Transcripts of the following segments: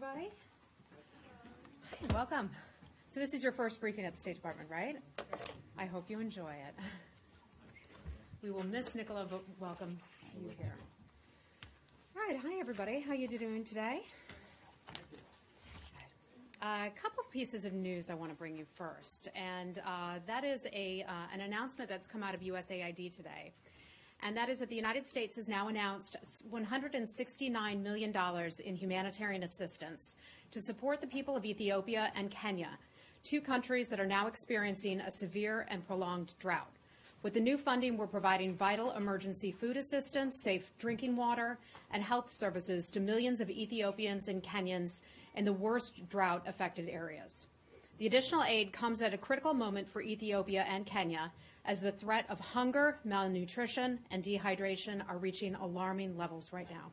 everybody. Hi, welcome. So this is your first briefing at the State Department, right? I hope you enjoy it. We will miss Nicola, but welcome you here. All right, hi everybody. How you doing today? A couple pieces of news I want to bring you first, and that is an announcement that's come out of USAID today. And that is that the United States has now announced $169 million in humanitarian assistance to support the people of Ethiopia and Kenya, two countries that are now experiencing a severe and prolonged drought. With the new funding, we're providing vital emergency food assistance, safe drinking water, and health services to millions of Ethiopians and Kenyans in the worst drought-affected areas. The additional aid comes at a critical moment for Ethiopia and Kenya, as the threat of hunger, malnutrition, and dehydration are reaching alarming levels right now.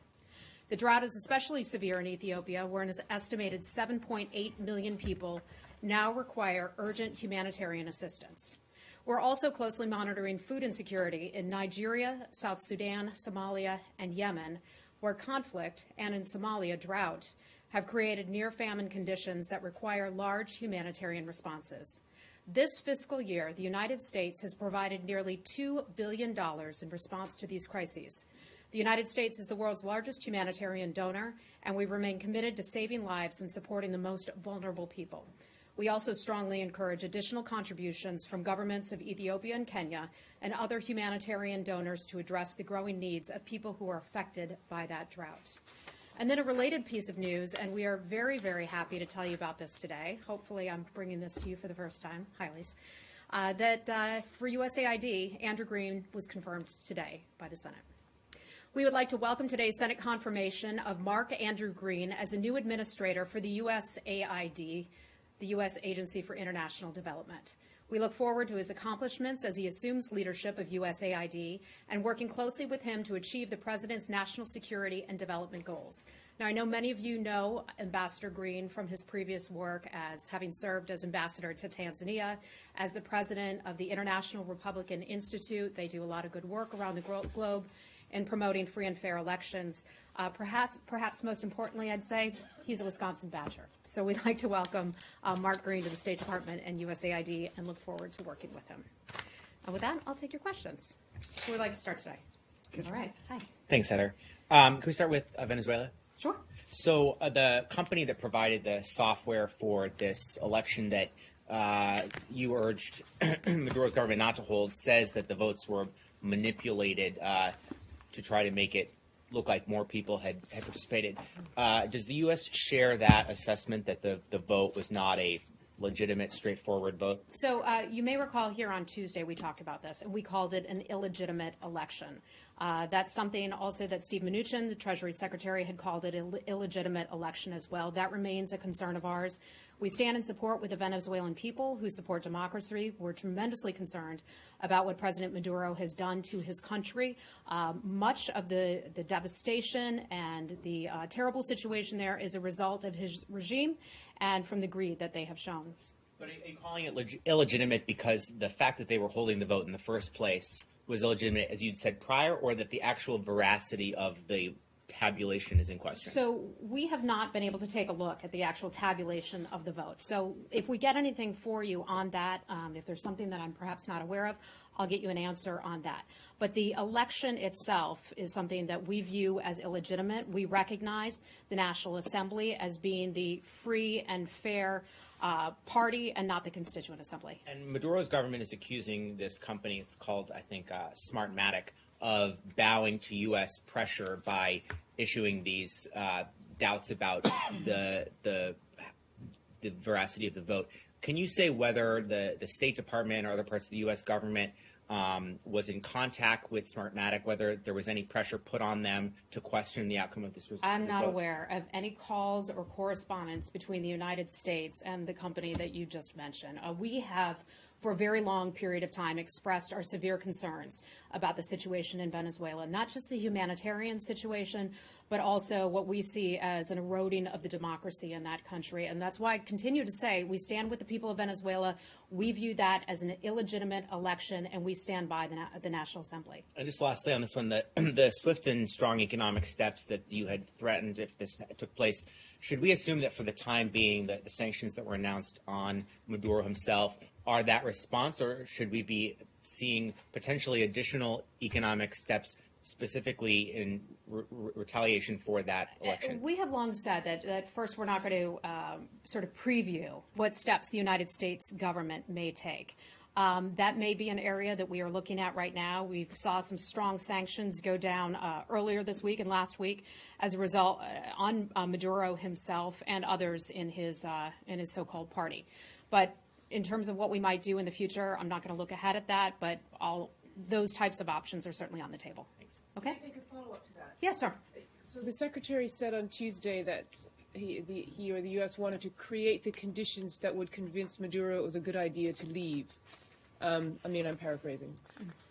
The drought is especially severe in Ethiopia, where an estimated 7.8 million people now require urgent humanitarian assistance. We're also closely monitoring food insecurity in Nigeria, South Sudan, Somalia, and Yemen, where conflict, and in Somalia, drought, have created near-famine conditions that require large humanitarian responses. This fiscal year, the United States has provided nearly $2 billion in response to these crises. The United States is the world's largest humanitarian donor, and we remain committed to saving lives and supporting the most vulnerable people. We also strongly encourage additional contributions from governments of Ethiopia and Kenya and other humanitarian donors to address the growing needs of people who are affected by that drought. And then a related piece of news, and we are very, very happy to tell you about this today. Hopefully I'm bringing this to you for the first time. Hi, Lise. That for USAID, Andrew Green was confirmed today by the Senate. We would like to welcome today's Senate confirmation of Mark Andrew Green as a new administrator for the USAID, the U.S. Agency for International Development. We look forward to his accomplishments as he assumes leadership of USAID and working closely with him to achieve the President's national security and development goals. Now, I know many of you know Ambassador Green from his previous work as having served as ambassador to Tanzania, as the president of the International Republican Institute. They do a lot of good work around the globe in promoting free and fair elections. Perhaps most importantly, I'd say, he's a Wisconsin Badger. So we'd like to welcome Mark Green to the State Department and USAID and look forward to working with him. And with that, I'll take your questions. Who would like to start today? All right. Hi. Thanks, Heather. Can we start with Venezuela? Sure. So the company that provided the software for this election that you urged Maduro's government not to hold says that the votes were manipulated to try to make it look like more people had participated. Does the U.S. share that assessment that the vote was not a legitimate, straightforward vote? So you may recall here on Tuesday we talked about this, and we called it an illegitimate election. That's something also that Steve Mnuchin, the Treasury Secretary, had called it an illegitimate election as well. That remains a concern of ours. We stand in support with the Venezuelan people who support democracy. We're tremendously concerned about what President Maduro has done to his country. Much of the devastation and the terrible situation there is a result of his regime and from the greed that they have shown. But are you calling it illegitimate because the fact that they were holding the vote in the first place was illegitimate, as you'd said prior, or that the actual veracity of the tabulation is in question? So we have not been able to take a look at the actual tabulation of the vote. So if we get anything for you on that, if there's something that I'm perhaps not aware of, I'll get you an answer on that. But the election itself is something that we view as illegitimate. We recognize the National Assembly as being the free and fair party and not the Constituent Assembly. And Maduro's government is accusing this company, it's called, I think, Smartmatic, of bowing to U.S. pressure by issuing these doubts about the veracity of the vote. Can you say whether the State Department or other parts of the U.S. government was in contact with Smartmatic, whether there was any pressure put on them to question the outcome of this vote? I'm not aware of any calls or correspondence between the United States and the company that you just mentioned. We have, for a very long period of time, expressed our severe concerns about the situation in Venezuela, not just the humanitarian situation, but also what we see as an eroding of the democracy in that country. And that's why I continue to say we stand with the people of Venezuela. We view that as an illegitimate election, and we stand by the National Assembly. And just lastly on this one, the swift and strong economic steps that you had threatened if this took place, should we assume that for the time being that the sanctions that were announced on Maduro himself are that response, or should we be seeing potentially additional economic steps specifically in retaliation for that election? We have long said that first, we're not going to sort of preview what steps the United States government may take. That may be an area that we are looking at right now. We saw some strong sanctions go down earlier this week and last week as a result on Maduro himself and others in his so-called party. But in terms of what we might do in the future, I'm not going to look ahead at that, but those types of options are certainly on the table. Thanks. Okay? Can I take a follow-up to that? Yes, sir. So the Secretary said on Tuesday that he or the U.S. wanted to create the conditions that would convince Maduro it was a good idea to leave. I'm paraphrasing.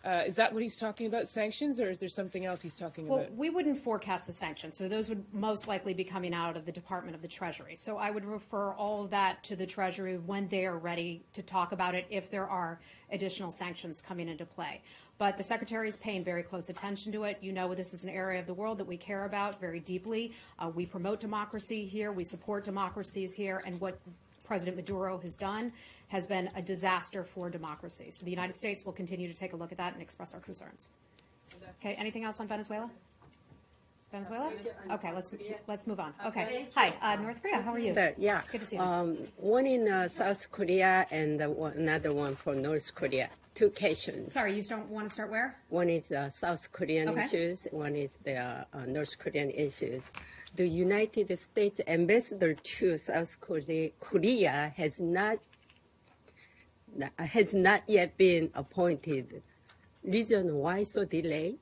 Is that what he's talking about, sanctions, or is there something else he's talking Well, about? we wouldn't forecast the sanctions, so those would most likely be coming out of the Department of the Treasury. So I would refer all of that to the Treasury when they are ready to talk about it, if there are additional sanctions coming into play. But the Secretary is paying very close attention to it. You know, this is an area of the world that we care about very deeply. We promote democracy here. We support democracies here. And what President Maduro has done has been a disaster for democracy. So the United States will continue to take a look at that and express our concerns. Okay, anything else on Venezuela? Venezuela? Okay, let's move on. Okay, hi, North Korea, how are you? Yeah. Good to see you. One in South Korea and another one for North Korea. Two questions. Sorry, you don't want to start where? One is South Korean Okay. issues. One is the North Korean issues. The United States ambassador to South Korea has not yet been appointed. Reason why so delay?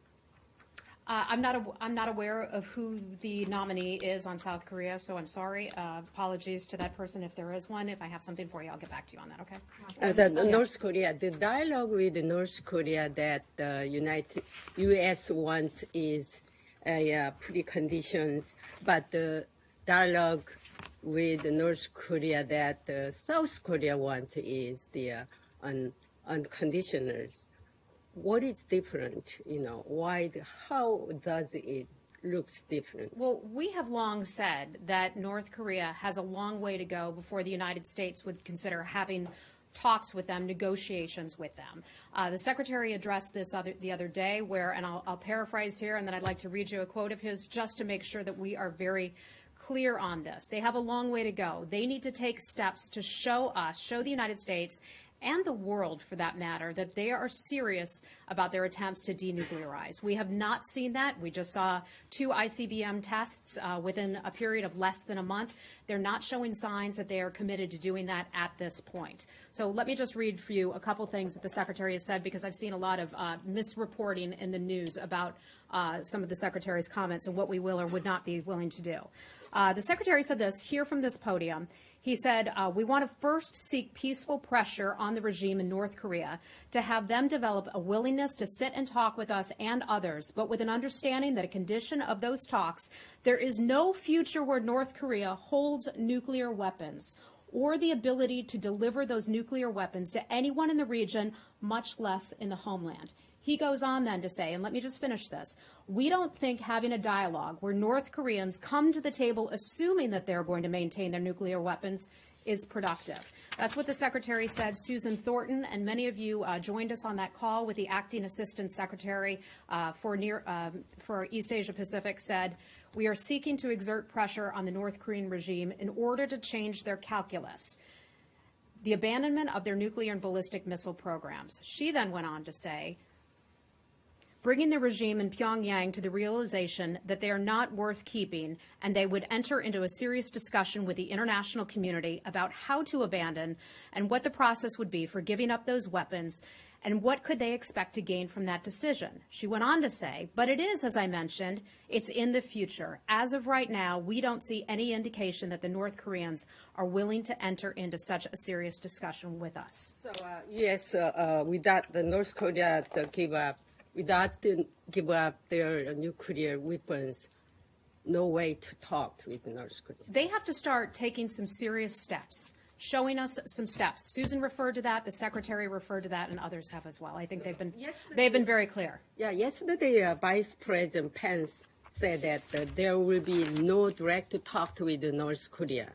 I'm not aware of who the nominee is on South Korea, so I'm sorry. Apologies to that person if there is one. If I have something for you, I'll get back to you on that, okay? North Korea, the dialogue with North Korea that the U.S. wants is preconditions, but the dialogue with North Korea that South Korea wants is the unconditionals. What is different? How does it looks different? Well, we have long said that North Korea has a long way to go before the United States would consider having talks with them, negotiations with them. The Secretary addressed this the other day and I'll paraphrase here, and then I'd like to read you a quote of his just to make sure that we are very clear on this. They have a long way to go. They need to take steps to show the United States and the world, for that matter, that they are serious about their attempts to denuclearize. We have not seen that. We just saw 2 ICBM tests within a period of less than a month. They're not showing signs that they are committed to doing that at this point. So let me just read for you a couple things that the Secretary has said, because I've seen a lot of misreporting in the news about some of the Secretary's comments and what we will or would not be willing to do. The Secretary said this here from this podium. He said, we want to first seek peaceful pressure on the regime in North Korea to have them develop a willingness to sit and talk with us and others, but with an understanding that a condition of those talks, there is no future where North Korea holds nuclear weapons or the ability to deliver those nuclear weapons to anyone in the region, much less in the homeland. He goes on then to say, and let me just finish this, we don't think having a dialogue where North Koreans come to the table assuming that they're going to maintain their nuclear weapons is productive. That's what the Secretary said. Susan Thornton and many of you joined us on that call with the Acting Assistant Secretary for East Asia Pacific said, we are seeking to exert pressure on the North Korean regime in order to change their calculus, the abandonment of their nuclear and ballistic missile programs. She then went on to say, bringing the regime in Pyongyang to the realization that they are not worth keeping, and they would enter into a serious discussion with the international community about how to abandon and what the process would be for giving up those weapons, And what could they expect to gain from that decision? She went on to say, but it is, as I mentioned, it's in the future. As of right now, we don't see any indication that the North Koreans are willing to enter into such a serious discussion with us. So, yes, without the North Korea to give up their nuclear weapons, no way to talk with North Korea. They have to start taking some serious steps, showing us some steps. Susan referred to that, the Secretary referred to that, and others have as well. I think they've been very clear. Yeah, yesterday, Vice President Pence said that there will be no direct talk with North Korea.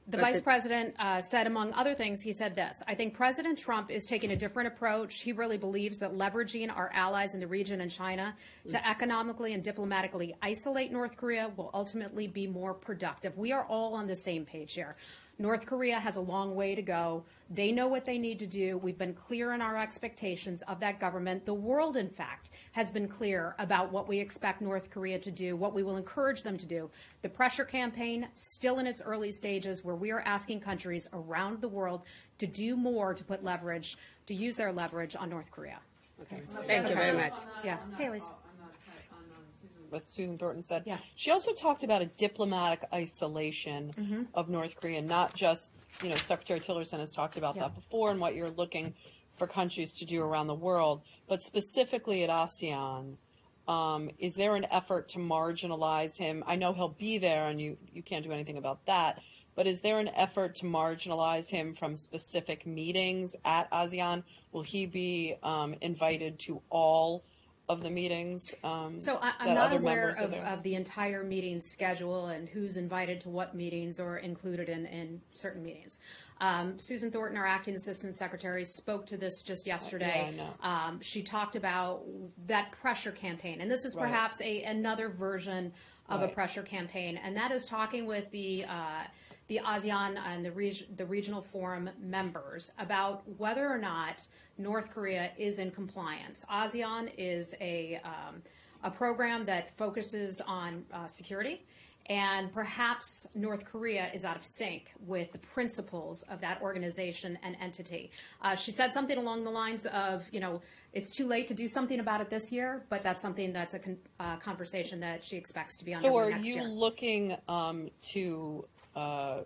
The Vice President said, among other things, he said this: I think President Trump is taking a different approach. He really believes that leveraging our allies in the region and China to economically and diplomatically isolate North Korea will ultimately be more productive. We are all on the same page here. North Korea has a long way to go. They know what they need to do. We've been clear in our expectations of that government. The world, in fact, has been clear about what we expect North Korea to do, what we will encourage them to do. The pressure campaign, still in its early stages, where we are asking countries around the world to do more to put leverage, to use their leverage on North Korea. Okay. Thank you very much. Yeah. Hey, Elise. What Susan Thornton said. Yeah. She also talked about a diplomatic isolation of North Korea, not just, Secretary Tillerson has talked about that before and what you're looking for countries to do around the world, but specifically at ASEAN. Is there an effort to marginalize him? I know he'll be there and you can't do anything about that, but is there an effort to marginalize him from specific meetings at ASEAN? Will he be invited to all of the meetings? So I'm not aware of the entire meeting schedule and who's invited to what meetings or included in certain meetings. Susan Thornton, our acting assistant secretary, spoke to this just yesterday. Yeah, I know. She talked about that pressure campaign, and this is perhaps another version of a pressure campaign, and that is talking with the ASEAN and the regional forum members about whether or not North Korea is in compliance. ASEAN is a program that focuses on security, and perhaps North Korea is out of sync with the principles of that organization and entity. She said something along the lines of, it's too late to do something about it this year, but that's something that's a conversation that she expects to be underway next year. So are you looking to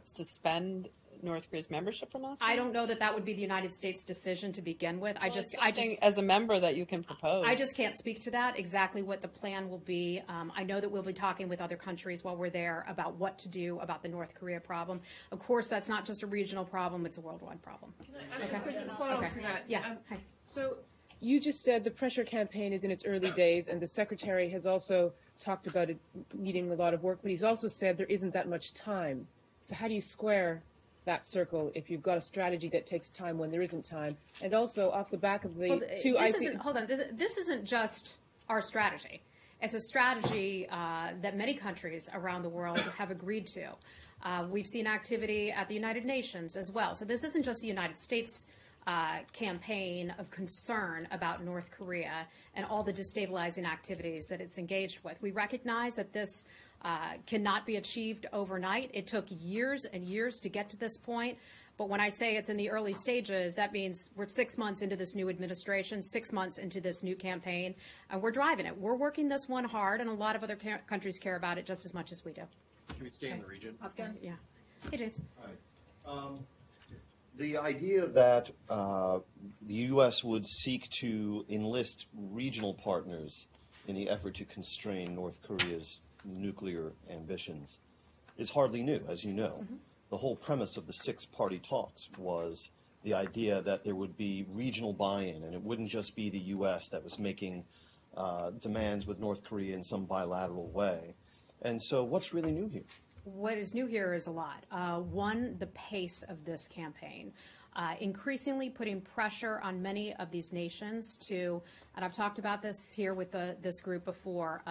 suspend North Korea's membership from ASEAN? I don't know that would be the United States' decision to begin with. I just as a member that you can propose. I just can't speak to that, exactly what the plan will be. I know that we'll be talking with other countries while we're there about what to do about the North Korea problem. Of course, that's not just a regional problem, it's a worldwide problem. Can I ask a quick follow-up to that? Yeah. Hi. So you just said the pressure campaign is in its early days, and the Secretary has also talked about it needing a lot of work, but he's also said there isn't that much time. So how do you square that circle if you've got a strategy that takes time when there isn't time? And also, off the back of the This isn't just our strategy. It's a strategy that many countries around the world have agreed to. We've seen activity at the United Nations as well. So this isn't just the United States campaign of concern about North Korea and all the destabilizing activities that it's engaged with. We recognize that this cannot be achieved overnight. It took years and years to get to this point. But when I say it's in the early stages, that means we're 6 months into this new administration, 6 months into this new campaign, and we're driving it. We're working this one hard, and a lot of other countries care about it just as much as we do. Can we stay in the region? Afghan? Yeah. Hey, James. All right. The idea that the U.S. would seek to enlist regional partners in the effort to constrain North Korea's nuclear ambitions is hardly new, as you know. Mm-hmm. The whole premise of the six-party talks was the idea that there would be regional buy-in, and it wouldn't just be the U.S. that was making demands with North Korea in some bilateral way. And so what's really new here? What is new here is a lot. One, the pace of this campaign. Increasingly putting pressure on many of these nations to, and I've talked about this here with this group before,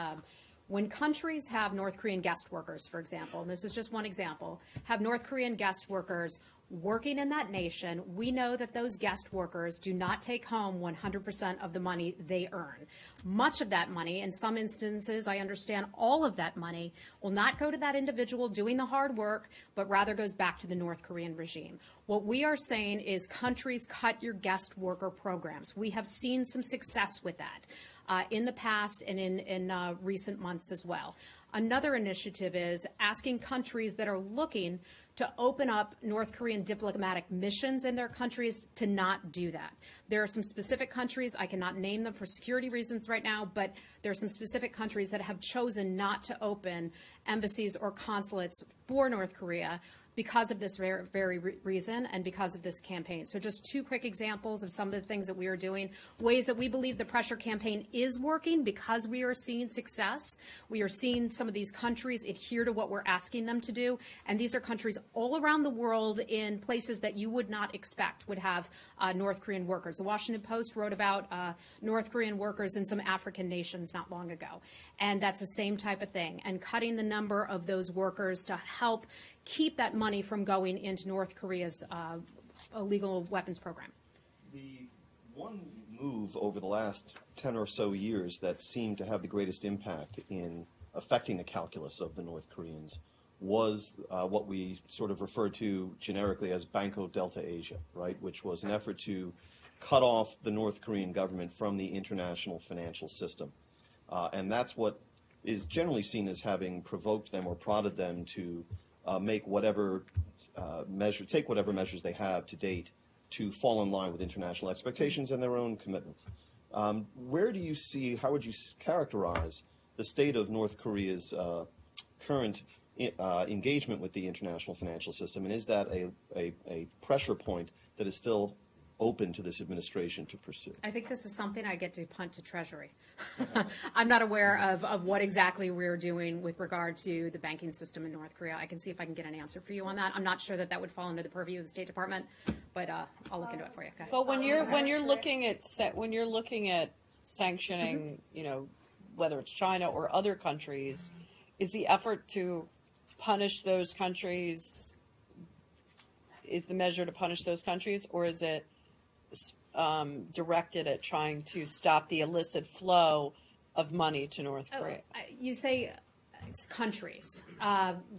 When countries have North Korean guest workers, for example, and this is just one example, have North Korean guest workers working in that nation, we know that those guest workers do not take home 100% of the money they earn. Much of that money, in some instances, I understand all of that money, will not go to that individual doing the hard work, but rather goes back to the North Korean regime. What we are saying is countries cut your guest worker programs. We have seen some success with that in the past and in recent months as well. Another initiative is asking countries that are looking to open up North Korean diplomatic missions in their countries to not do that. There are some specific countries, I cannot name them for security reasons right now, but there are some specific countries that have chosen not to open embassies or consulates for North Korea because of this very reason and because of this campaign. So just two quick examples of some of the things that we are doing, ways that we believe the pressure campaign is working because we are seeing success. We are seeing some of these countries adhere to what we're asking them to do, and these are countries all around the world in places that you would not expect would have North Korean workers. The Washington Post wrote about North Korean workers in some African nations not long ago, and that's the same type of thing, and cutting the number of those workers to help keep that money from going into North Korea's illegal weapons program. The one move over the last 10 or so years that seemed to have the greatest impact in affecting the calculus of the North Koreans was what we sort of refer to generically as Banco Delta Asia, right, which was an effort to cut off the North Korean government from the international financial system. And that's what is generally seen as having provoked them or prodded them to make whatever take whatever measures they have to date to fall in line with international expectations and their own commitments. Where do you see, how would you characterize the state of North Korea's current engagement with the international financial system, and is that a pressure point that is still open to this administration to pursue? I think this is something I get to punt to Treasury. I'm not aware of what exactly we're doing with regard to the banking system in North Korea. I can see if I can get an answer for you on that. I'm not sure that would fall under the purview of the State Department, but I'll look into it for you. Okay. But when you're looking at sanctioning, whether it's China or other countries, is the effort to punish those countries? Is the measure to punish those countries, or is it directed at trying to stop the illicit flow of money to North Korea? You say it's countries.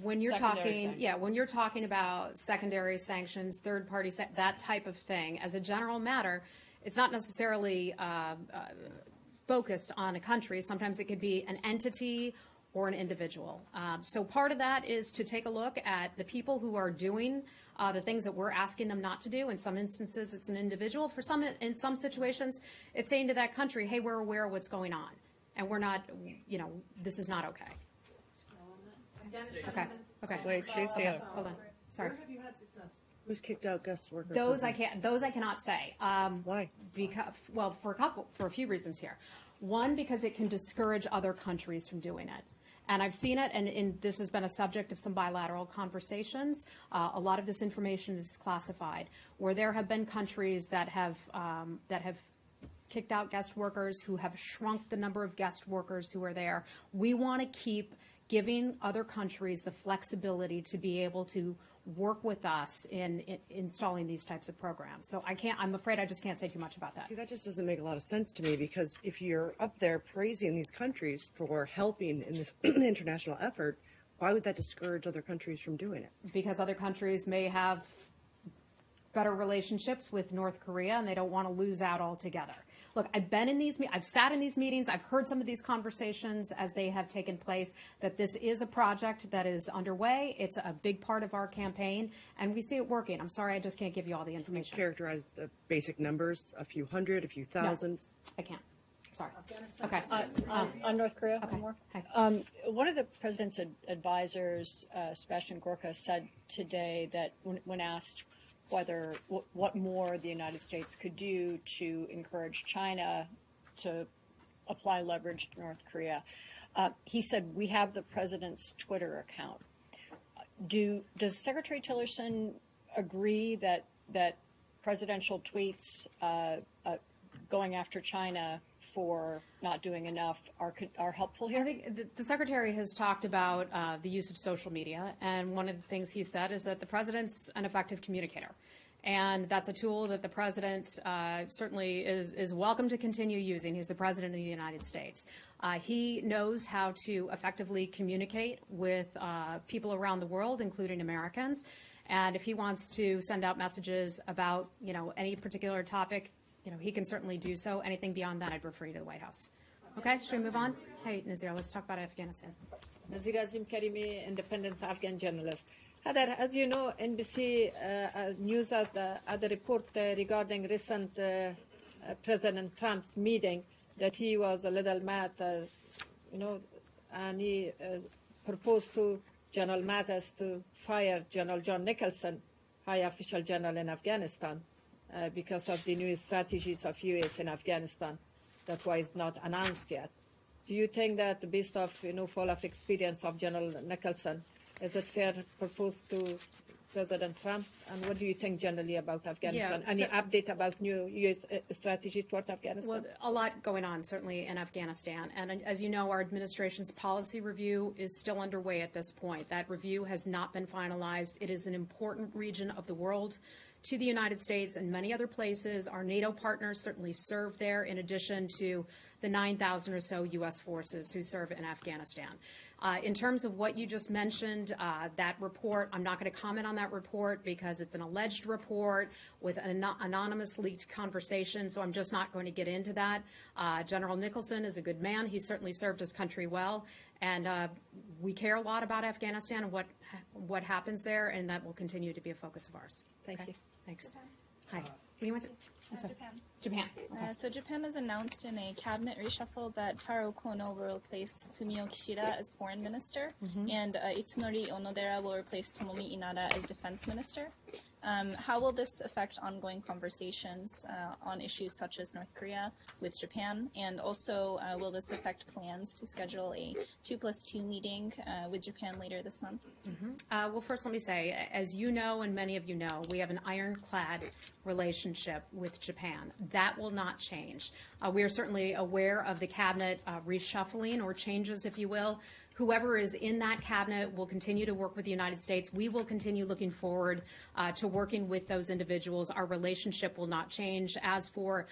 When you're when you're talking about secondary sanctions, third party, that type of thing, as a general matter, it's not necessarily focused on a country. Sometimes it could be an entity or an individual. So part of that is to take a look at the people who are doing the things that we're asking them not to do. In some instances, it's an individual. In some situations, it's saying to that country, hey, we're aware of what's going on, and we're not, this is not okay. Okay. Wait, Tracy. Hold on. Sorry. Where have you had success? Who's kicked out guest workers? Those I cannot say. Why? Because, for a few reasons here. One, because it can discourage other countries from doing it. And I've seen it, and this has been a subject of some bilateral conversations. A lot of this information is classified, where there have been countries that have kicked out guest workers, who have shrunk the number of guest workers who are there. We want to keep giving other countries the flexibility to be able to work with us in installing these types of programs. So I'm afraid I just can't say too much about that. See, that just doesn't make a lot of sense to me, because if you're up there praising these countries for helping in this international effort, why would that discourage other countries from doing it? Because other countries may have better relationships with North Korea, and they don't want to lose out altogether. Look, I've sat in these meetings, I've heard some of these conversations as they have taken place, that this is a project that is underway. It's a big part of our campaign, and we see it working. I'm sorry, I just can't give you all the information. Characterize the basic numbers, a few hundred, a few thousands? No, I can't. Sorry. Okay. On North Korea, Okay. one more. Hi. One of the president's advisors, Sebastian Gorka, said today that when asked what more the United States could do to encourage China to apply leverage to North Korea, he said, we have the president's Twitter account. Does Secretary Tillerson agree that presidential tweets going after China for not doing enough are helpful here? I think the Secretary has talked about the use of social media, and one of the things he said is that the President's an effective communicator. And that's a tool that the President certainly is welcome to continue using. He's the President of the United States. He knows how to effectively communicate with people around the world, including Americans. And if he wants to send out messages about, any particular topic, he can certainly do so. Anything beyond that, I'd refer you to the White House. Okay, should we move on? Hey, Nazir, let's talk about Afghanistan. Nazir Azim Karimi, independent Afghan journalist. Hadar, as you know, NBC News had a report regarding recent President Trump's meeting that he was a little mad, and he proposed to General Mattis to fire General John Nicholson, high official general in Afghanistan, because of the new strategies of U.S. in Afghanistan that was not announced yet. Do you think that, based off full of experience of General Nicholson, is it fair to propose to President Trump? And what do you think generally about Afghanistan? Yeah, Any update about new U.S. strategy toward Afghanistan? Well, a lot going on, certainly, in Afghanistan. And as you know, our administration's policy review is still underway at this point. That review has not been finalized. It is an important region of the world to the United States and many other places. Our NATO partners certainly serve there, in addition to the 9,000 or so U.S. forces who serve in Afghanistan. In terms of what you just mentioned, that report, I'm not going to comment on that report because it's an alleged report with an anonymous leaked conversation, so I'm just not going to get into that. General Nicholson is a good man. He certainly served his country well, and we care a lot about Afghanistan and what happens there, and that will continue to be a focus of ours. Thank you. Thanks. Hi. What do you want to? Japan. Japan. Okay. So Japan has announced in a cabinet reshuffle that Taro Kono will replace Fumio Kishida as foreign minister, and Itsunori Onodera will replace Tomomi Inada as defense minister. How will this affect ongoing conversations on issues such as North Korea with Japan? And also, will this affect plans to schedule a 2+2 meeting with Japan later this month? Well, first let me say, as you know and many of you know, we have an ironclad relationship with Japan. That will not change. We are certainly aware of the cabinet reshuffling or changes, if you will. Whoever is in that cabinet will continue to work with the United States. We will continue looking forward to working with those individuals. Our relationship will not change. As for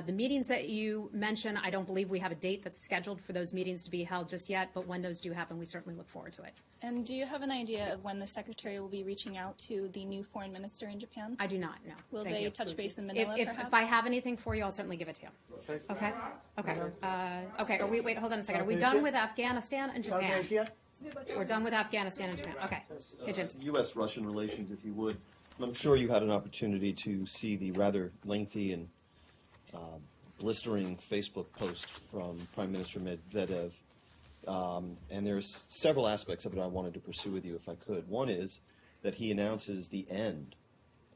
the meetings that you mentioned, I don't believe we have a date that's scheduled for those meetings to be held just yet, but when those do happen, we certainly look forward to it. And do you have an idea of when the Secretary will be reaching out to the new foreign minister in Japan? I do not, no. Will Thank they you. touch base in Manila, If perhaps? I have anything for you, I'll certainly give it to you. Okay? Okay. Okay, wait, hold on a second. Are we done with Afghanistan and Japan? We're done with Afghanistan and Japan. Okay. Hey, James. U.S.-Russian relations, if you would. I'm sure you had an opportunity to see the rather lengthy and blistering Facebook post from Prime Minister Medvedev. And there's several aspects of it I wanted to pursue with you, if I could. One is that he announces the end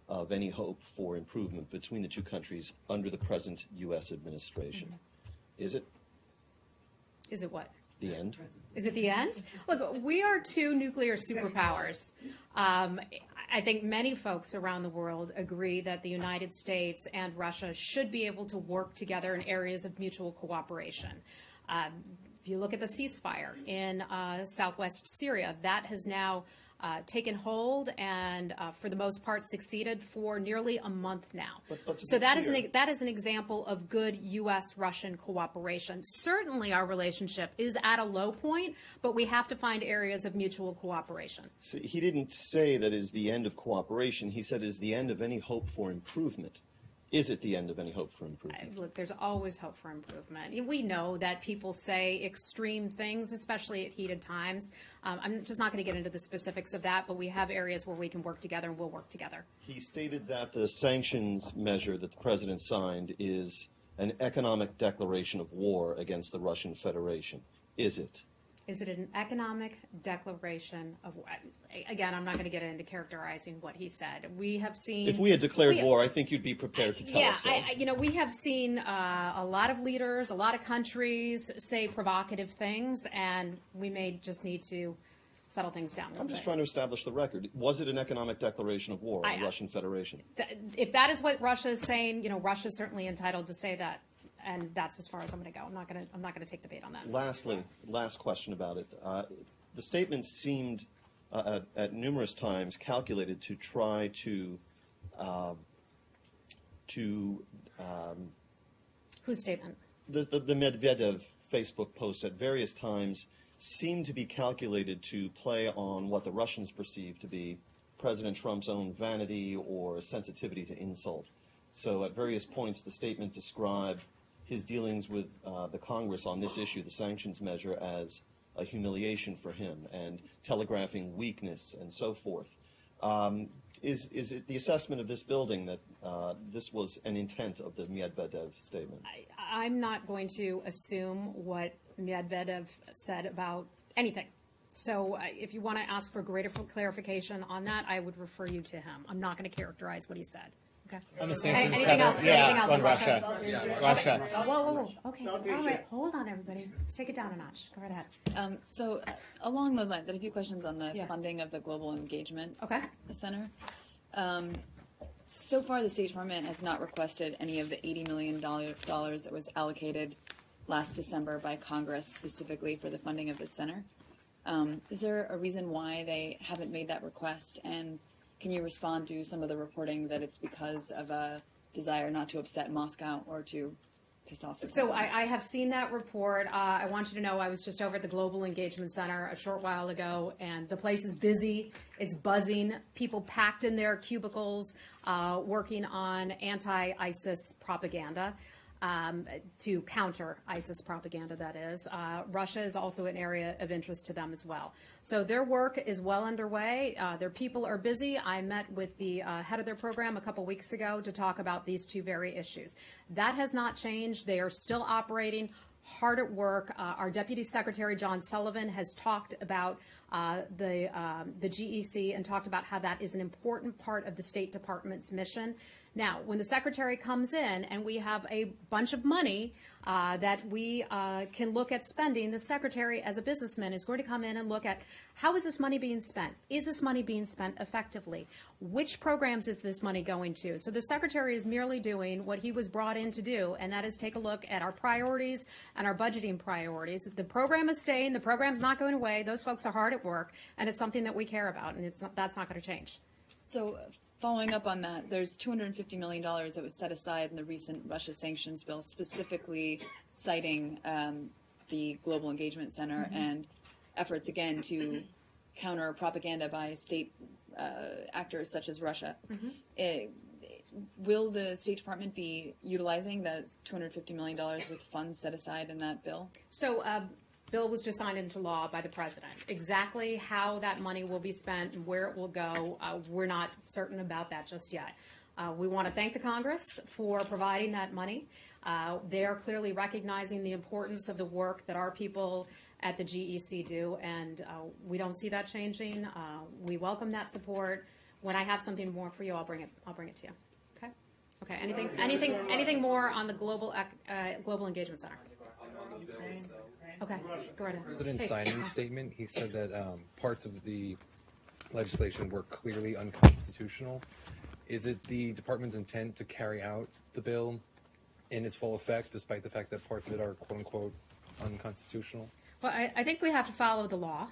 of any hope for improvement between the two countries under the present U.S. administration. Is it Is it what? the end? Is it the end? Look, we are two nuclear superpowers. I think many folks around the world agree that the United States and Russia should be able to work together in areas of mutual cooperation. If you look at the ceasefire in southwest Syria, that has now taken hold and, for the most part, succeeded for nearly a month now. But to So be that clear- is an example of good U.S.-Russian cooperation. Certainly, our relationship is at a low point, but we have to find areas of mutual cooperation. So he didn't say that is the end of cooperation. He said is the end of any hope for improvement. Is it the end of any hope for improvement? Look, there's always hope for improvement. We know that people say extreme things, especially at heated times. I'm just not going to get into the specifics of that, but we have areas where we can work together, and we'll work together. He stated that the sanctions measure that the president signed is an economic declaration of war against the Russian Federation. Is it? Is it an economic declaration of war? Again, I'm not going to get into characterizing what he said. We have seen. If we had declared war, I think you'd be prepared to tell us so. We have seen a lot of leaders, a lot of countries say provocative things, and we may just need to settle things down a little I'm bit. just trying to establish the record. Was it an economic declaration of war on the Russian Federation? If that is what Russia is saying, Russia is certainly entitled to say that. and that's as far as I'm going to go. I'm not going to take the bait on that. Lastly, last question about it. The statement seemed at numerous times calculated to try to Whose statement? the Medvedev Facebook post at various times seemed to be calculated to play on what the Russians perceive to be President Trump's own vanity or sensitivity to insult. So at various points, the statement described his dealings with the Congress on this issue, the sanctions measure, as a humiliation for him and telegraphing weakness and so forth. Is it the assessment of this building that this was an intent of the Medvedev statement? I'm not going to assume what Medvedev said about anything. So if you want to ask for greater clarification on that, I would refer you to him. I'm not going to characterize what he said. Okay. On the sanctions, Anything else? yeah, Anything else on on Russia. Russia. Whoa. Okay. All right. Hold on, everybody. Let's take it down a notch. Go right ahead. So along those lines, I had a few questions on the Yeah. funding of the Global Engagement Okay. Center. So far, the State Department has not requested any of the $80 million that was allocated last December by Congress specifically for the funding of the center. Is there a reason why they haven't made that request? And can you respond to some of the reporting that it's because of a desire not to upset Moscow or to piss off the So Kremlin? I have seen that report. I want you to know I was just over at the Global Engagement Center a short while ago, and the place is busy. It's buzzing. People packed in their cubicles working on anti-ISIS propaganda. To counter ISIS propaganda, that is. Russia is also an area of interest to them as well. So their work is well underway. Their people are busy. I met with the head of their program a couple weeks ago to talk about these two very issues. That has not changed. They are still operating hard at work. Our Deputy Secretary, John Sullivan, has talked about the GEC and talked about how that is an important part of the State Department's mission. Now, when the Secretary comes in and we have a bunch of money that we can look at spending, the Secretary, as a businessman, is going to come in and look at how is this money being spent? Is this money being spent effectively? Which programs is this money going to? So the Secretary is merely doing what he was brought in to do, and that is take a look at our priorities and our budgeting priorities. The program is staying. The program's not going away. Those folks are hard at work, and it's something that we care about, and that's not going to change. So following up on that, there's $250 million that was set aside in the recent Russia sanctions bill, specifically citing the Global Engagement Center and efforts, again, to counter propaganda by state actors such as Russia. Will the State Department be utilizing that $250 million with funds set aside in that bill? So bill was just signed into law by the president. Exactly how that money will be spent and where it will go, we're not certain about that just yet. We want to thank the Congress for providing that money. They are clearly recognizing the importance of the work that our people at the GEC do, and we don't see that changing. We welcome that support. When I have something more for you, I'll bring it to you. Okay. Okay. Anything more on the Global Engagement Center? Okay, go right ahead. President Hey. signing the statement, he said that parts of the legislation were clearly unconstitutional. Is it the department's intent to carry out the bill in its full effect, despite the fact that parts of it are quote-unquote unconstitutional? Well, I think we have to follow the law,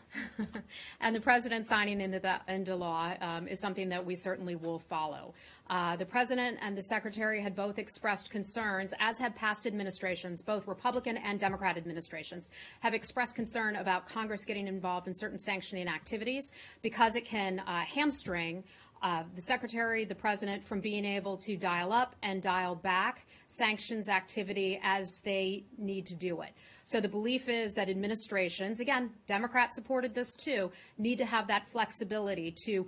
and the president signing into law is something that we certainly will follow. The president and the secretary had both expressed concerns, as have past administrations, both Republican and Democrat administrations, have expressed concern about Congress getting involved in certain sanctioning activities because it can hamstring the secretary, the president, from being able to dial up and dial back sanctions activity as they need to do it. So the belief is that administrations, again, Democrats supported this too, need to have that flexibility to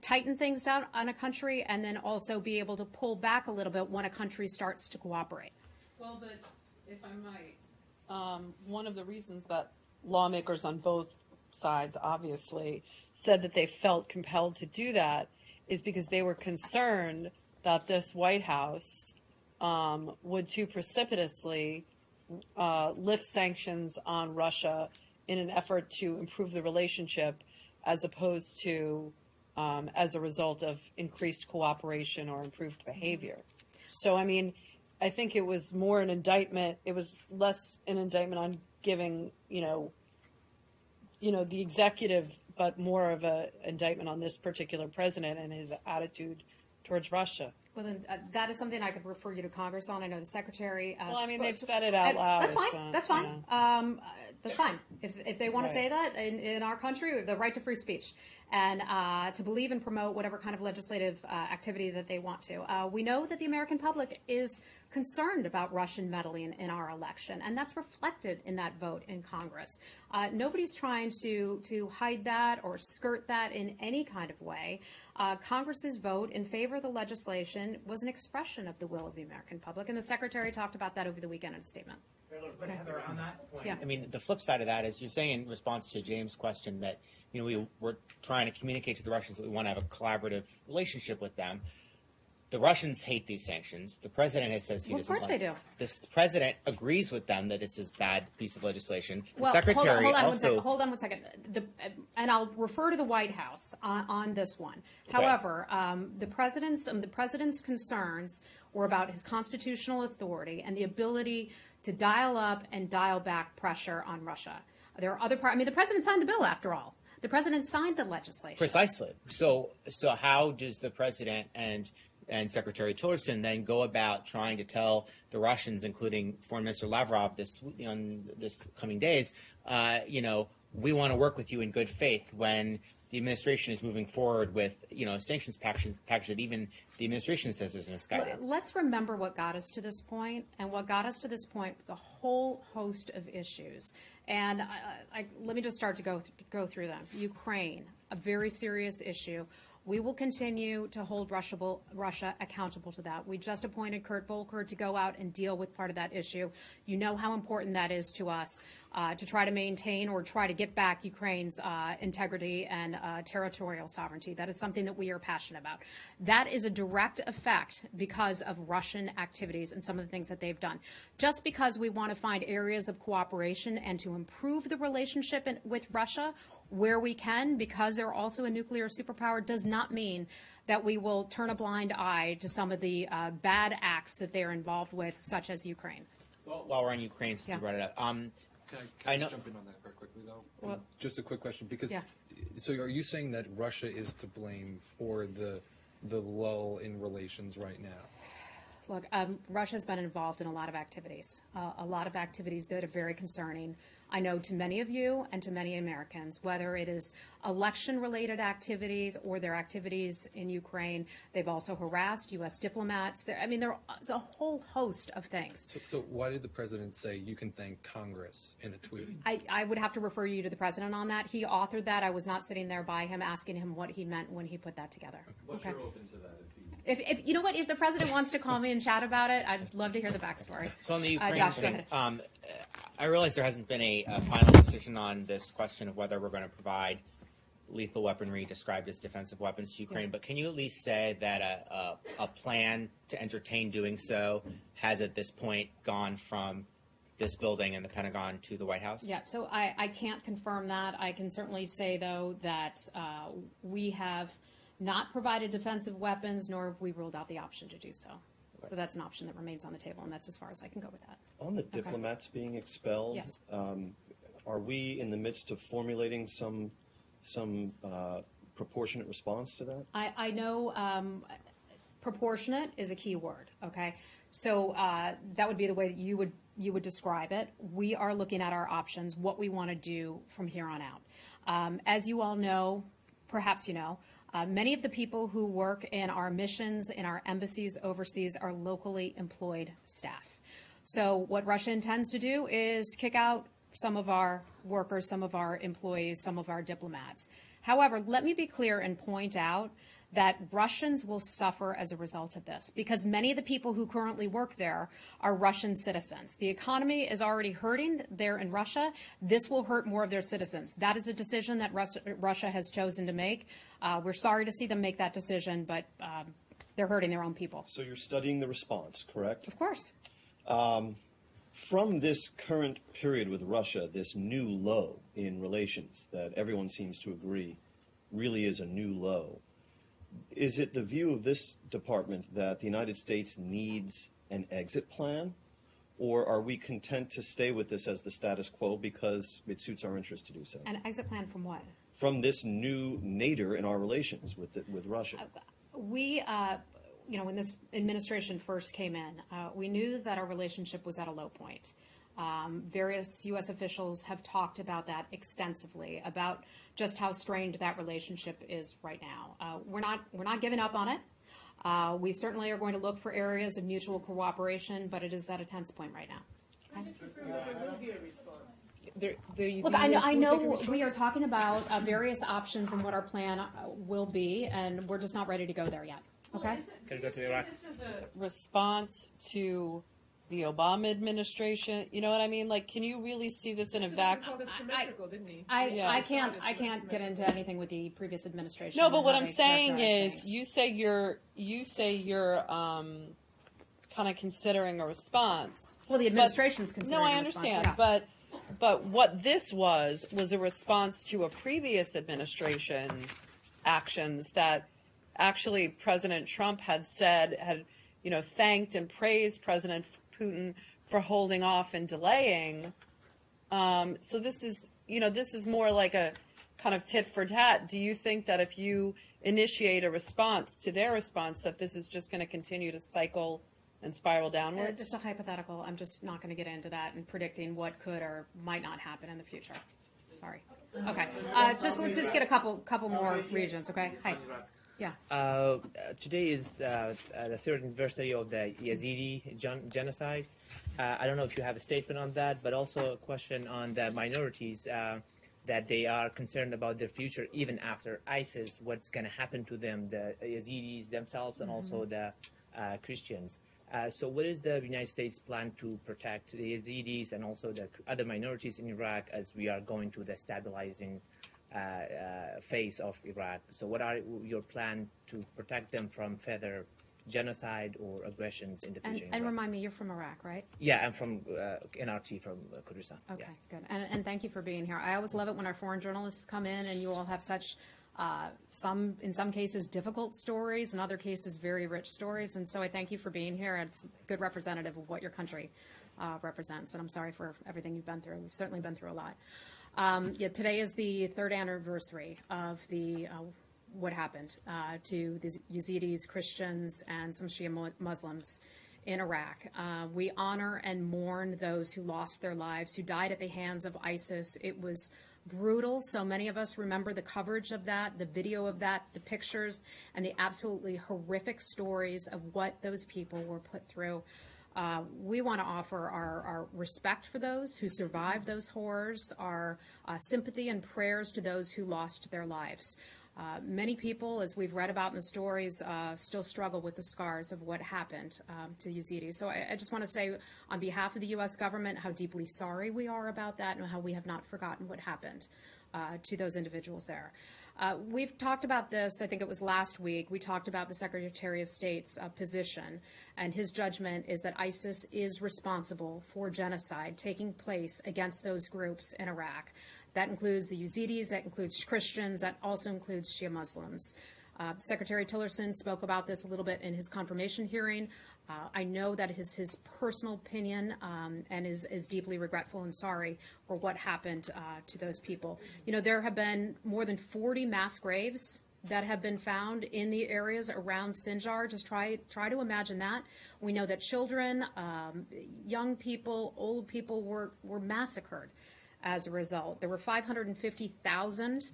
tighten things down on a country and then also be able to pull back a little bit when a country starts to cooperate. Well, but if I might, one of the reasons that lawmakers on both sides obviously said that they felt compelled to do that is because they were concerned that this White House would too precipitously lift sanctions on Russia in an effort to improve the relationship as opposed to as a result of increased cooperation or improved behavior. So, I mean, I think it was more an indictment. It was less an indictment on giving, the executive, but more of a indictment on this particular president and his attitude towards Russia. Well, then that is something I could refer you to Congress on. I know the Secretary. Well, I mean, they've said it out loud. That's fine. so, That's fine. That's fine. If they want to say that in our country, we have the right to free speech and to believe and promote whatever kind of legislative activity that they want to. We know that the American public is concerned about Russian meddling in our election, and that's reflected in that vote in Congress. Nobody's trying to hide that or skirt that in any kind of way. Congress's vote in favor of the legislation was an expression of the will of the American public, and the Secretary talked about that over the weekend in a statement. But Heather, on that point, Yeah. I mean, the flip side of that is you're saying in response to James' question that we're trying to communicate to the Russians that we want to have a collaborative relationship with them. The Russians hate these sanctions. The president has said he doesn't. Of course like they do. The president agrees with them that it's this bad piece of legislation. The Well, secretary hold on one second. And I'll refer to the White House on this one. Okay. However, the president's concerns were about his constitutional authority and the ability to dial up and dial back pressure on Russia. There are other parts. I mean, the president signed the bill after all. The president signed the legislation. Precisely. So how does the president and Secretary Tillerson then go about trying to tell the Russians, including Foreign Minister Lavrov, this coming days, we want to work with you in good faith when the administration is moving forward with a sanctions package that even the administration says is misguided. Let's remember what got us to this point, and what got us to this point was a whole host of issues. And let me just start to go through them. Ukraine, a very serious issue. We will continue to hold Russia accountable to that. We just appointed Kurt Volker to go out and deal with part of that issue. You know how important that is to us to try to maintain or try to get back Ukraine's integrity and territorial sovereignty. That is something that we are passionate about. That is a direct effect because of Russian activities and some of the things that they've done. Just because we want to find areas of cooperation and to improve the relationship with Russia where we can, because they're also a nuclear superpower, does not mean that we will turn a blind eye to some of the bad acts that they're involved with, such as Ukraine. Well, while we're on Ukraine, since you brought it up, Can I I know- just jump in on that very quickly, though? Well- Just a quick question, because Yeah. so are you saying that Russia is to blame for the lull in relations right now? Look, Russia's been involved in a lot of activities that are very concerning. I know to many of you and to many Americans, whether it is election-related activities or their activities in Ukraine. They've also harassed U.S. diplomats. There's a whole host of things. So why did the president say you can thank Congress in a tweet? I would have to refer you to the president on that. He authored that. I was not sitting there by him asking him what he meant when he put that together. What's Okay. your open to that? If you know what, if the president wants to call me and chat about it, I'd love to hear the backstory. So on the Ukraine Josh, go thing, ahead. I realize there hasn't been a final decision on this question of whether we're going to provide lethal weaponry described as defensive weapons to Ukraine, but can you at least say that a plan to entertain doing so has at this point gone from this building and the Pentagon to the White House? Yeah, so I can't confirm that. I can certainly say, though, that we have not provided defensive weapons, nor have we ruled out the option to do so. So that's an option that remains on the table, and that's as far as I can go with that. On the diplomats being expelled, Yes. Are we in the midst of formulating some proportionate response to that? I know proportionate is a key word, okay? So that would be the way that you would describe it. We are looking at our options, what we want to do from here on out. As you all know, perhaps you know, many of the people who work in our missions, in our embassies overseas, are locally employed staff. So what Russia intends to do is kick out some of our workers, some of our employees, some of our diplomats. However, let me be clear and point out that Russians will suffer as a result of this because many of the people who currently work there are Russian citizens. The economy is already hurting there in Russia. This will hurt more of their citizens. That is a decision that Russia has chosen to make. We're sorry to see them make that decision, but they're hurting their own people. So you're studying the response, correct? Of course. From this current period with Russia, this new low in relations that everyone seems to agree really is a new low, is it the view of this department that the United States needs an exit plan? Or are we content to stay with this as the status quo because it suits our interest to do so? An exit plan from what? From this new nadir in our relations with Russia. We, when this administration first came in, we knew that our relationship was at a low point. Various U.S. officials have talked about that extensively, about just how strained that relationship is right now. We're not giving up on it. We certainly are going to look for areas of mutual cooperation, but it is at a tense point right now. Can I just confirm that there will be a response? Look, I know we are talking about various options and what our plan will be, and we're just not ready to go there yet. Okay? Can you go to Iraq? This is a response to the Obama administration. You know what I mean? Like, can you really see this in a vacuum? I can't get into anything with the previous administration. No, but what I'm saying is, you say you're kind of considering a response. Well, the administration's considering. No, I a response, understand, yeah. but what this was a response to a previous administration's actions that actually President Trump had thanked and praised President Putin for holding off and delaying. So this is more like a kind of tit for tat. Do you think that if you initiate a response to their response, that this is just going to continue to cycle and spiral downwards? Just a hypothetical. I'm just not going to get into that and predicting what could or might not happen in the future. Sorry. Okay. Let's just get a couple more regions. Okay. Hi. Yeah. Today is the third anniversary of the Yazidi genocide. I don't know if you have a statement on that, but also a question on the minorities, that they are concerned about their future even after ISIS, what's going to happen to them, the Yazidis themselves and also the Christians. So what is the United States plan to protect the Yazidis and also the other minorities in Iraq as we are going to the stabilizing phase of Iraq? So what are your plan to protect them from further genocide or aggressions in the future? And remind me, you're from Iraq, right? Yeah, I'm from NRT from Kurdistan. Okay, yes. good. And thank you for being here. I always love it when our foreign journalists come in and you all have such in some cases difficult stories, in other cases very rich stories. And so I thank you for being here. It's a good representative of what your country represents. And I'm sorry for everything you've been through. We've certainly been through a lot. Today is the third anniversary of the what happened to the Yazidis, Christians, and some Shia Muslims in Iraq. We honor and mourn those who lost their lives, who died at the hands of ISIS. It was brutal. So many of us remember the coverage of that, the video of that, the pictures, and the absolutely horrific stories of what those people were put through. We want to offer our respect for those who survived those horrors, our sympathy and prayers to those who lost their lives. Many people, as we've read about in the stories, still struggle with the scars of what happened to Yazidis. So I just want to say on behalf of the U.S. government how deeply sorry we are about that and how we have not forgotten what happened to those individuals there. We've talked about this, I think it was last week, we talked about the Secretary of State's position, and his judgment is that ISIS is responsible for genocide taking place against those groups in Iraq. That includes the Yazidis, that includes Christians, that also includes Shia Muslims. Secretary Tillerson spoke about this a little bit in his confirmation hearing. I know that is his personal opinion and is deeply regretful and sorry for what happened to those people. You know, there have been more than 40 mass graves that have been found in the areas around Sinjar. Just try to imagine that. We know that children, young people, old people were massacred as a result. There were 550,000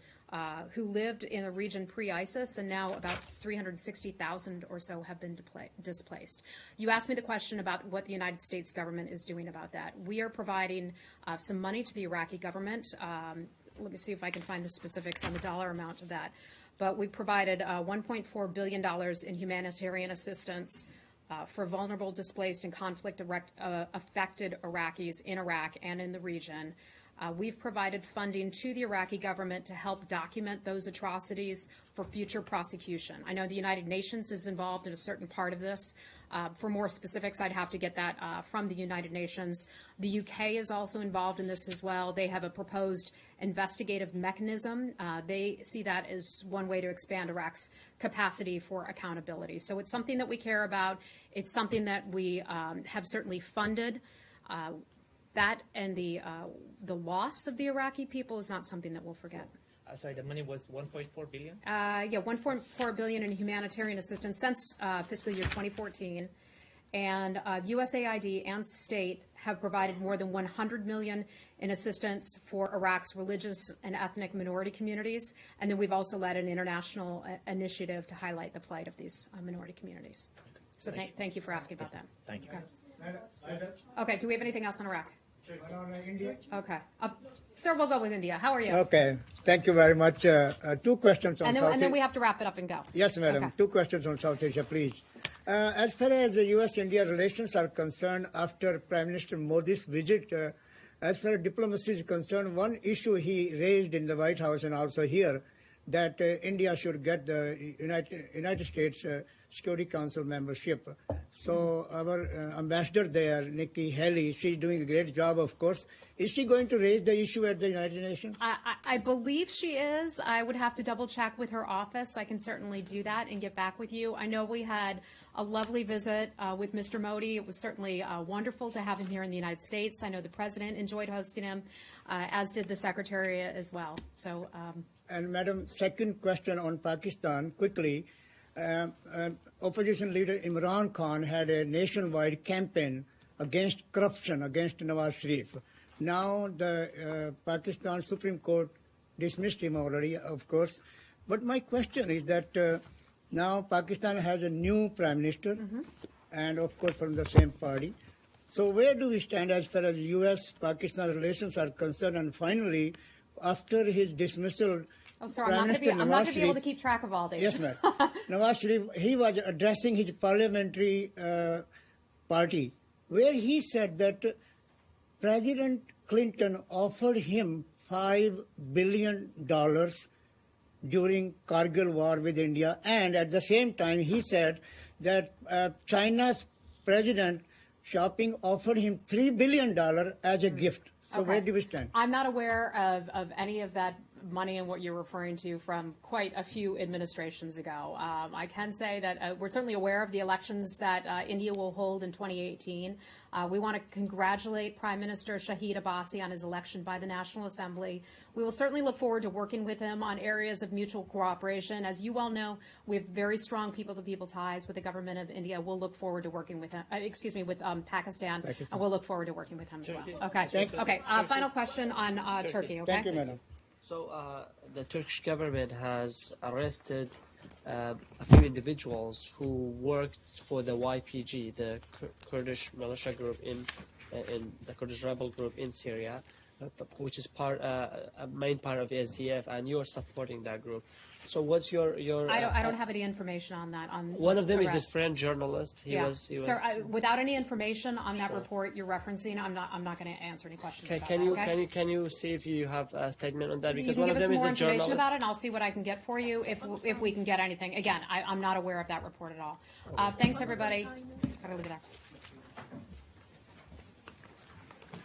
who lived in the region pre-ISIS, and now about 360,000 or so have been displaced. You asked me the question about what the United States government is doing about that. We are providing some money to the Iraqi government. Let me see if I can find the specifics on the dollar amount of that. But we provided $1.4 billion in humanitarian assistance for vulnerable, displaced, and conflict-affected Iraqis in Iraq and in the region. We've provided funding to the Iraqi government to help document those atrocities for future prosecution. I know the United Nations is involved in a certain part of this. For more specifics, I'd have to get that from the United Nations. The UK is also involved in this as well. They have a proposed investigative mechanism. They see that as one way to expand Iraq's capacity for accountability. So it's something that we care about. It's something that we have certainly funded. That and the loss of the Iraqi people is not something that we'll forget. Sorry, the money was 1.4 billion? Yeah, 1.4 billion in humanitarian assistance since fiscal year 2014. And USAID and state have provided more than 100 million in assistance for Iraq's religious and ethnic minority communities. And then we've also led an international initiative to highlight the plight of these minority communities. So thank you for asking about that. Thank you. Okay. Okay, do we have anything else on Iraq? India? Okay. Sir, we'll go with India. How are you? Okay. Thank you very much. Two questions on South And then we have to wrap it up and go. Yes, madam. Okay. Two questions on South Asia, please. As far as U.S.-India relations are concerned, after Prime Minister Modi's visit, as far as diplomacy is concerned, one issue he raised in the White House and also here, that India should get the United States Security Council membership. So our ambassador there, Nikki Haley, she's doing a great job, of course. Is she going to raise the issue at the United Nations? I believe she is. I would have to double check with her office. I can certainly do that and get back with you. I know we had a lovely visit with Mr. Modi. It was certainly wonderful to have him here in the United States. I know the President enjoyed hosting him, as did the Secretary as well. So. And Madam, second question on Pakistan, quickly. Opposition leader Imran Khan had a nationwide campaign against corruption, against Nawaz Sharif. Now the Pakistan Supreme Court dismissed him already, of course. But my question is that now Pakistan has a new prime minister, and of course from the same party. So where do we stand as far as U.S.-Pakistan relations are concerned? And finally, after his dismissal, Oh, sir, I'm not going to be able to keep track of all these. Yes, ma'am. Nawaz Sharif, he was addressing his parliamentary party, where he said that President Clinton offered him $5 billion during Kargil war with India, and at the same time he said that China's President Xiaoping offered him $3 billion as a gift. So where do we stand? I'm not aware of any of that money and what you're referring to from quite a few administrations ago. I can say that we're certainly aware of the elections that India will hold in 2018. We want to congratulate Prime Minister Shahid Abbasi on his election by the National Assembly. We will certainly look forward to working with him on areas of mutual cooperation. As you well know, we have very strong people-to-people ties with the government of India. We'll look forward to working with him, with Pakistan, and we'll look forward to working with him as well. Okay. Okay. Final question on Turkey. Okay. Thank you, madam. So the Turkish government has arrested a few individuals who worked for the YPG, the Kurdish militia group in the Kurdish rebel group in Syria, which is a main part of the SDF, and you are supporting that group. So what's your? I don't have any information on that. One of them is a French journalist. He was. Sir, without any information on that report you're referencing, I'm not going to answer any questions. Can you see if you have a statement on that? Because you can one of them is a journalist. Give us more information about it, and I'll see what I can get for you if we can get anything. Again, I'm not aware of that report at all. Thanks, everybody. Gotta leave it there.